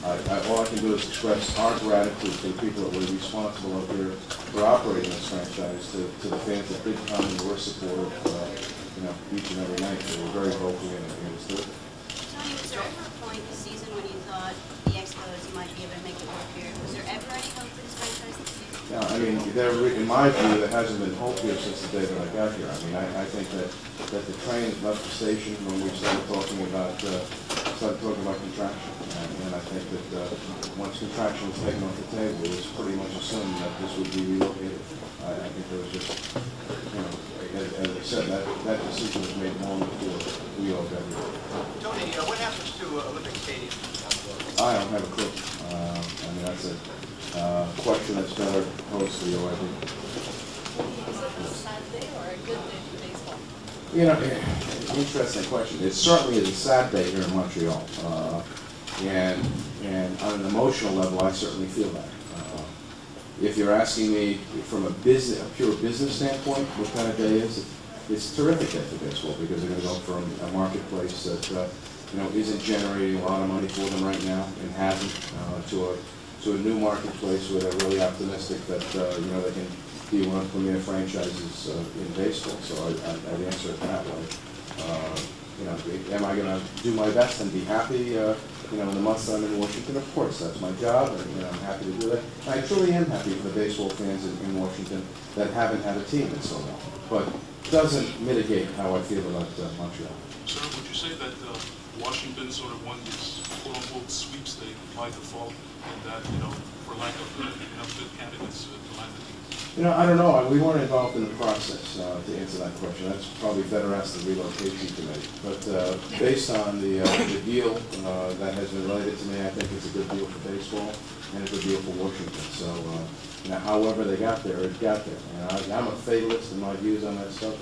All I can do is express our gratitude to the people that were responsible up here for operating this franchise, to the fans that did come and were supportive, each and every night. They were very vocal and it was good. Tony, was there ever a point this season when you thought the Expos might be able to make it work here? Was there ever any hope for this franchise this season? Yeah, I mean, in my view, there hasn't been hope here since the day that I got here. I mean, I think that the train left the station when we started talking about contraction. And I think that once contraction was taken off the table, it was pretty much assumed that this would be relocated. I think there was just, as I said, that decision was made long before we all got here. Tony, what happens to Olympic Stadium? I don't have a clue. I mean, that's a question that's better posed to the OIB. Is it a sad day or a good day for baseball? Interesting question. It certainly is a sad day here in Montreal. And on an emotional level, I certainly feel that. If you're asking me from a pure business standpoint, what kind of day is it? It's a terrific day for baseball because they're going to go from a marketplace that isn't generating a lot of money for them right now and hasn't to a new marketplace where they're really optimistic that they can be one of the premier franchises in baseball. So I'd answer it that way. Am I going to do my best and be happy? In the months that I'm in Washington, of course, that's my job, and I'm happy to do that. And I truly am happy for the baseball fans in Washington that haven't had a team in so long. But it doesn't mitigate how I feel about Montreal. Sir, would you say that Washington sort of won this quote-unquote sweepstake by default, and that, for lack of good candidates to land the team? I don't know. We weren't involved in the process to answer that question. That's probably better asked the relocation committee. But based on the deal that has been related to me, I think it's a good deal for baseball and a good deal for Washington. So, however they got there, it got there. I'm a fatalist in my views on that stuff.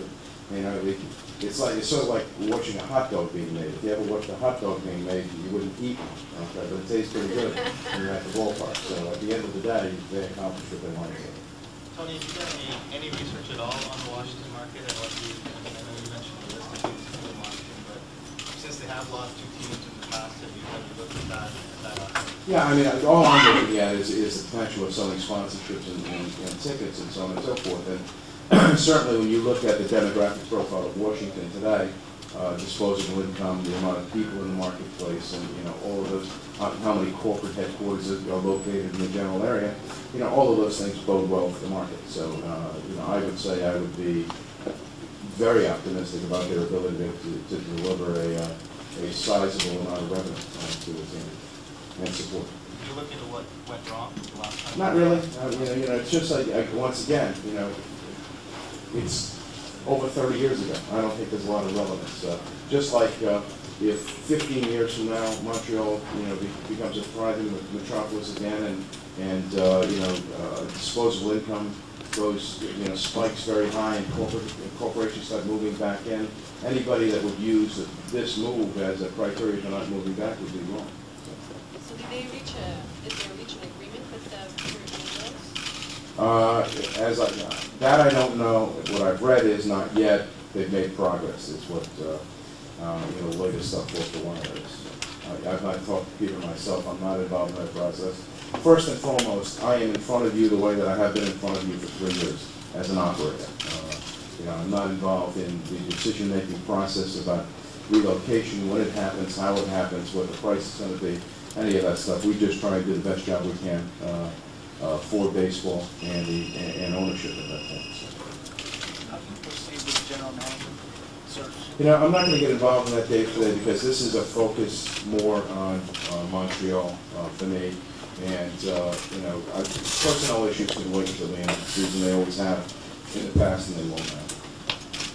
It's sort of like watching a hot dog being made. If you ever watched a hot dog being made, you wouldn't eat one. Okay, but it tastes pretty good when you're at the ballpark. So at the end of the day, they accomplished what they wanted to. Tony, have you done any research at all on the Washington market? I know you mentioned the list of teams in Washington, but since they have lost two teams in the past, have you looked at that option? Yeah, I mean, all I'm looking at is the potential of selling sponsorships and tickets and so on and so forth. And certainly when you look at the demographic profile of Washington today, disposable income, the amount of people in the marketplace, and all of those, how many corporate headquarters are located in the general area, all of those things bode well for the market. So, I would say I would be very optimistic about their ability to deliver a sizable amount of revenue to the team and support. Did you look into what went wrong the last time? Not really. It's just like once again, it's over 30 years ago. I don't think there's a lot of relevance. Just like if 15 years from now Montreal, becomes a thriving metropolis again, and disposable income goes, spikes very high, and corporations start moving back in. Anybody that would use this move as a criteria for not moving back would be wrong. So did they reach an agreement with the That I don't know. What I've read is not yet. They've made progress. Is what the latest stuff off the wire is. I've not talked to Peter myself. I'm not involved in that process. First and foremost, I am in front of you the way that I have been in front of you for 3 years as an operator. I'm not involved in the decision-making process about relocation, when it happens, how it happens, what the price is going to be, any of that stuff. We just try and do the best job we can for baseball and ownership at that point. So. How can you proceed with the general manager search? I'm not going to get involved in that day today because this is a focus more on Montreal for me. And, personnel issues can wait until the end of the season. They always have in the past, and they won't now.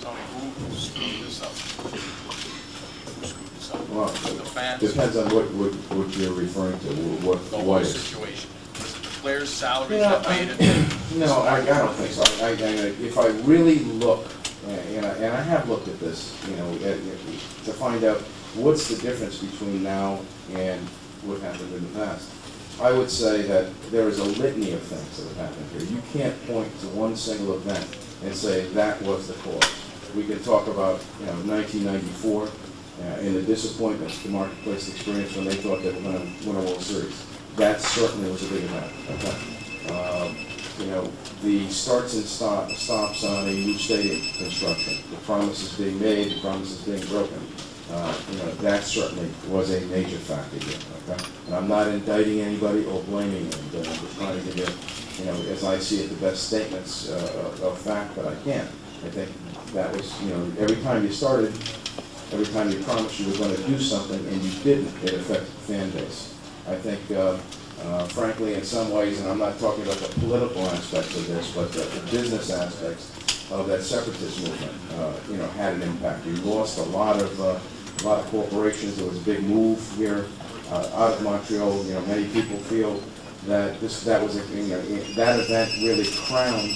Tony, who screwed this up? Who screwed this up? Well, The fans? depends on what you're referring to. The What whole is? situation. Was it the players' salaries that made it? No, I don't think so. If I really look, and I have looked at this, to find out what's the difference between now and what happened in the past, I would say that there is a litany of things that have happened here. You can't point to one single event and say that was the cause. We can talk about 1994 and the disappointment the marketplace experienced when they thought they were going to win a World Series. that certainly was a big event. Okay? You know, the starts and stops on a new stadium construction, the promises being made, the promises being broken. You know, that certainly was a major factor here. Okay? And I'm not indicting anybody or blaming anybody. I'm just trying to give you, you know, as I see it, the best statements of fact that I can. I think that was, you know, every time you started, every time you promised you were going to do something and you didn't, it affected the fan base. I think, frankly, in some ways, and I'm not talking about the political aspects of this, but the business aspects of that separatist movement, you know, had an impact. You lost a lot of corporations. There was a big move here out of Montreal. You know, many people feel that that was a, you know, that event really crowned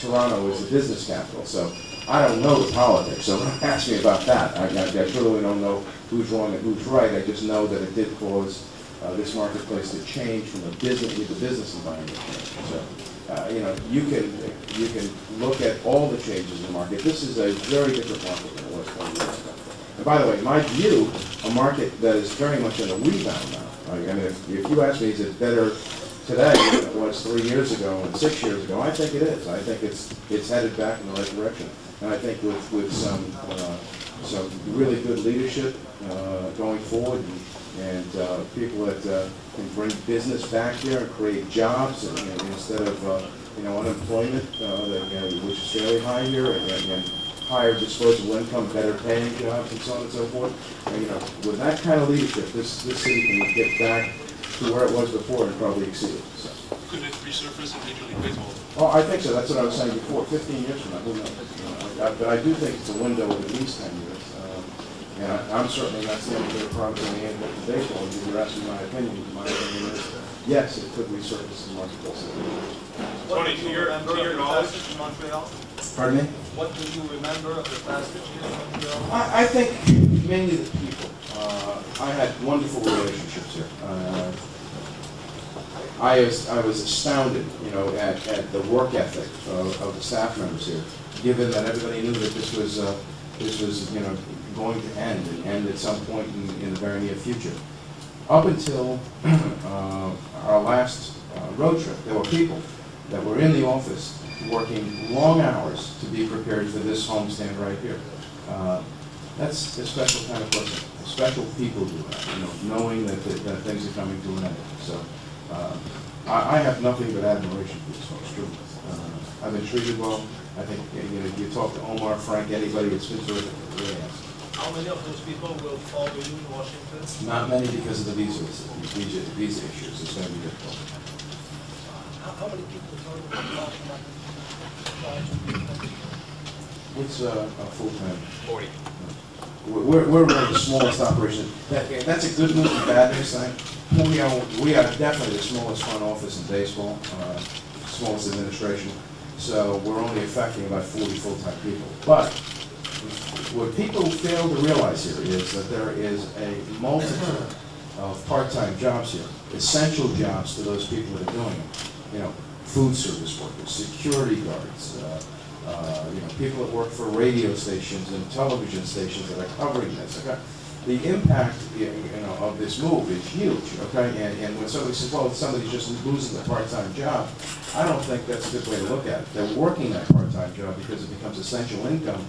Toronto as the business capital. So I don't know the politics, so don't ask me about that. I truly don't know who's wrong and who's right. I just know that it did cause this marketplace to change from a business, with the business environment change. So, you know, you can look at all the changes in the market. This is a very different market than it was 20 years ago. And by the way, in my view, a market that is very much in a rebound now. I mean, if you ask me, is it better today than it was 3 years ago and 6 years ago? I think it is. I think it's headed back in the right direction. And I think with some really good leadership going forward, and people that can bring business back here and create jobs, and instead of you know, unemployment, which is fairly high here, and higher disposable income, better paying jobs, and so on and so forth. And, you know, with that kind of leadership, this city can get back to where it was before and probably exceed it. So. Could it resurface in Major League Baseball? Oh, I think so. That's what I was saying before. 15 years from now, who knows? But I do think it's a window of at least 10 years. And I'm certainly not standing here promising anything to baseball. If you're asking my opinion is, yes, it could resurface the marketplace. Tony, to your knowledge, in Montreal? Pardon me? What do you remember of the past 6 years in Montreal? I think mainly the people. I had wonderful relationships here. I was astounded, you know, at the work ethic of the staff members here, given that everybody knew that this was you know, going to end at some point in the very near future. Up until our last road trip, there were people that were in the office working long hours to be prepared for this homestand right here. That's a special kind of person. Special people do that, you know, knowing that things are coming to an end. So I have nothing but admiration for these folks, truly. I've been treated well. I think, you know, if you talk to Omar, Frank, anybody, it's been terrific. It really has. How many of those people will follow you to Washington? Not many because of the visa issues. It's going to be difficult. How many people are It's a full-time. 40. We're really the smallest operation. That's a good news and bad news thing. We are definitely the smallest front office in baseball, smallest administration. So we're only affecting about 40 full-time people. But what people fail to realize here is that there is a multitude of part-time jobs here, essential jobs to those people that are doing it. You know, food service workers, security guards, you know, people that work for radio stations and television stations that are covering this. Okay, the impact, you know, of this move is huge. Okay, and when somebody says, "Well, somebody's just losing a part-time job," I don't think that's a good way to look at it. They're working that part-time job because it becomes essential income,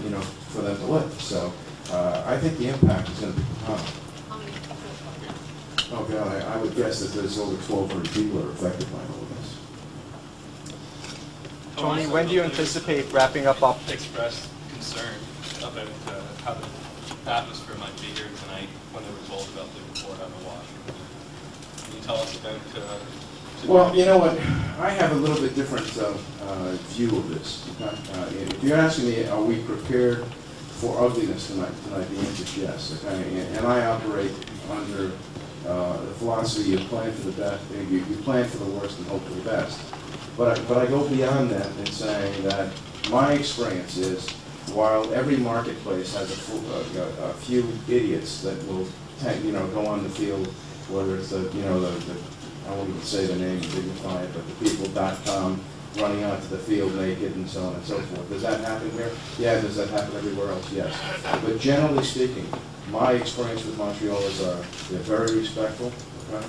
you know, for them to live. So I think the impact is going to be profound. How many people are Oh God, I would guess that there's over 1,200 people that are affected by all of this. Tony, when do you anticipate wrapping up Expressed concern about how the atmosphere might be here tonight when they were told about the report on the wash. Can you tell us about... Well, you know what, I have a little bit different view of this. Okay? If you're asking me, are we prepared for ugliness tonight, the answer is yes. Okay? And I operate under the philosophy you plan for the best, you plan for the worst and hope for the best. But I go beyond that in saying that my experience is, while every marketplace has a few idiots that will, you know, go on the field, whether it's the I won't even say the name, dignify it, but the people.com running onto the field naked and so on and so forth. Does that happen here? Yeah. Does that happen everywhere else? Yes. But generally speaking, My experience with Montreal is they're very respectful, okay?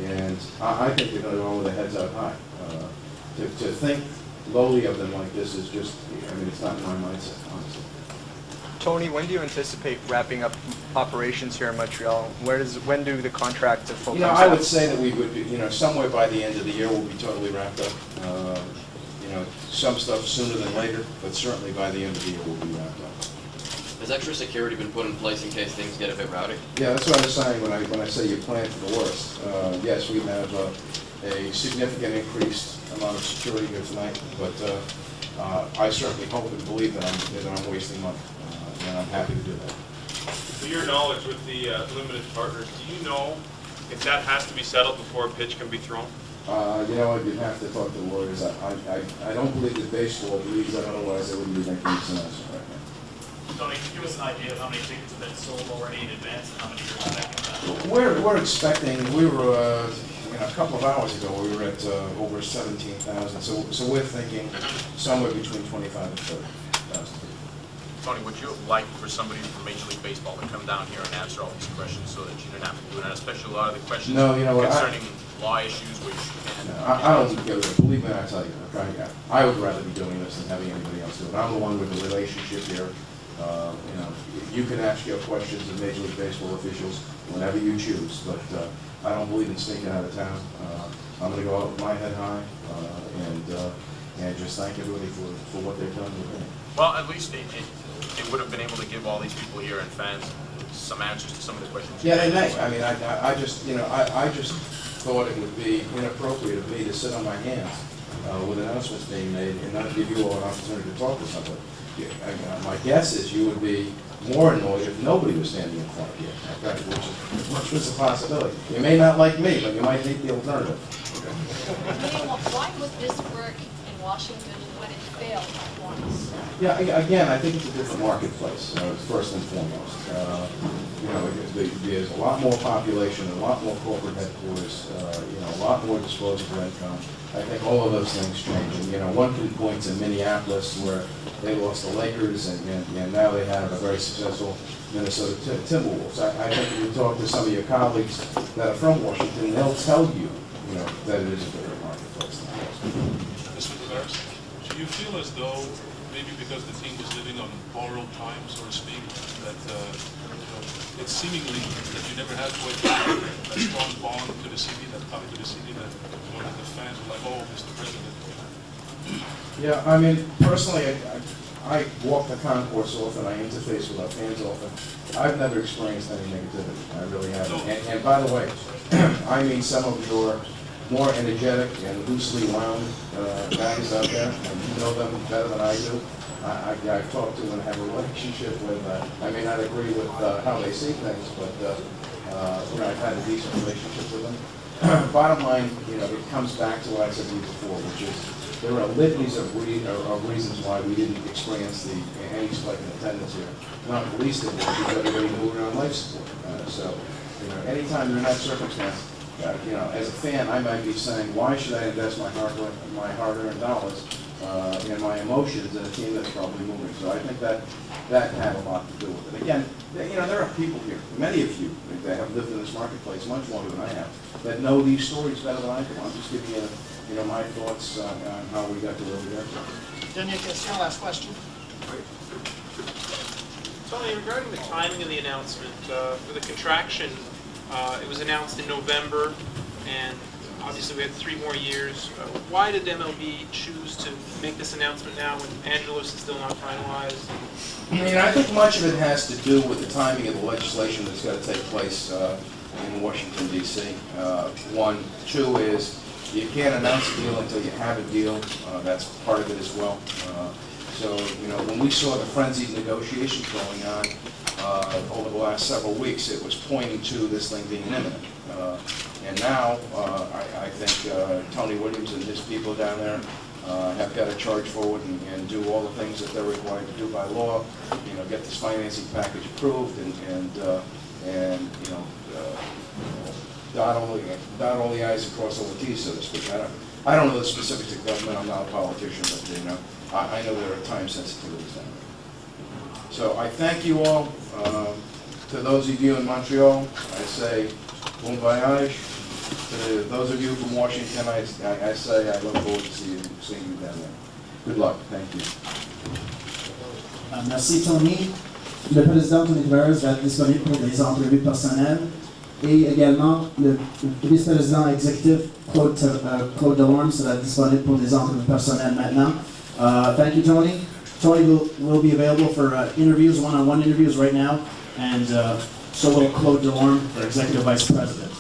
And I think they're going to go with their heads out high. To think lowly of them like this is just, I mean, it's not in my mindset, honestly. Tony, when do you anticipate wrapping up operations here in Montreal? When do the contract to full-time I would staff- say that we would, somewhere by the end of the year we'll be totally wrapped up. Some stuff sooner than later, but certainly by the end of the year we'll be wrapped up. Has extra security been put in place in case things get a bit rowdy? Yeah, that's what I was saying when I say you plan for the worst. Yes, we have a significant increased amount of security here tonight, but I certainly hope and believe that I'm wasting money, and I'm happy to do that. To your knowledge with the limited partners, do you know if that has to be settled before a pitch can be thrown? You know what, you'd have to talk to the lawyers. I don't believe that baseball believes that, otherwise they wouldn't be making this announcement right now. Tony, can you give us an idea of how many tickets have been sold already in advance and how many you're expecting? We're expecting, we were, a couple of hours ago, we were at over 17,000, so we're thinking somewhere between 25 and 30,000. Tony, would you like for somebody from Major League Baseball to come down here and answer all these questions so that you didn't have to do it, and especially a lot of the questions concerning law issues, which I don't believe me when I tell you, I would rather be doing this than having anybody else do it. I'm the one with the relationship here. You can ask your questions of Major League Baseball officials whenever you choose, but I don't believe in sneaking out of town. I'm going to go out with my head high and just thank everybody for what they've done with me. well, at least it would have been able to give all these people here and fans some answers to some of the questions. Yeah, they may. I mean, I just thought it would be inappropriate of me to sit on my hands with announcements being made and not give you all an opportunity to talk to somebody. My guess is you would be more annoyed if nobody was standing in front of you, okay, which was a possibility. You may not like me, but you might hate the alternative. Why would this work in Washington when it failed once? Yeah, again, I think it's a different marketplace, first and foremost. There's a lot more population, a lot more corporate headquarters, a lot more disposable income. I think all of those things change. And, one can point to Minneapolis where they lost the Lakers, and now they have a very successful Minnesota Timberwolves. I think if you talk to some of your colleagues that are from Washington, they'll tell you, that it is a different marketplace. Mr. Tavares, do you feel as though maybe because the team was living on borrowed time, so to speak, that it's seemingly that you never had that strong bond to the city, that tie to the city, that that the fans were like, oh, Mr. President. Yeah, I mean, personally, I walk the concourse often, I interface with our fans often. I've never experienced any negativity, I really haven't. And by the way, I mean some of your more energetic and loosely wound guys out there, and you know them better than I do. I've talked to and have a relationship with, I may not agree with how they see things, but I've had a decent relationship with them. Bottom line, it comes back to what I said to you before, which is there are litanies of reasons why we didn't experience any spike in attendance here. Not the least of which is everybody knew we were on life support. So, anytime you're in that circumstance, as a fan, I might be saying, why should I invest my hard-earned dollars and my emotions in a team that's probably moving? So I think that had a lot to do with it. Again, there are people here, many of you that have lived in this marketplace much longer than I have, that know these stories better than I do. I'm just giving you, my thoughts on how we got to where we got to. Daniel, it's your last question. Tony, regarding the timing of the announcement, for the contraction, it was announced in November, and obviously we had 3 more years. Why did MLB choose to make this announcement now when Angelos is still not finalized? I think much of it has to do with the timing of the legislation that's got to take place in Washington, D.C. One. 2 is you can't announce a deal until you have a deal. That's part of it as well. So, when we saw the frenzied negotiations going on over the last several weeks, it was pointing to this thing being imminent. And now, I think Tony Williams and his people down there have got to charge forward and do all the things that they're required to do by law. Get this financing package approved and dot all the I's and cross all the T's, so to speak. I don't know the specifics of government. I'm not a politician, but I know there are time sensitivities down there. So I thank you all. To those of you in Montreal, I say bon voyage. To those of you from Washington, I say I look forward to seeing you down there. Good luck. Thank you. Merci Tony. Le président Tony Tavares va être disponible pour des entrevues personnelles. Et également, le vice-président exécutif Claude Delorme sera disponible pour des entrevues personnelles maintenant. Thank you, Tony. Tony will be available for interviews, one-on-one interviews right now, and so will Claude Delorme for Executive Vice President.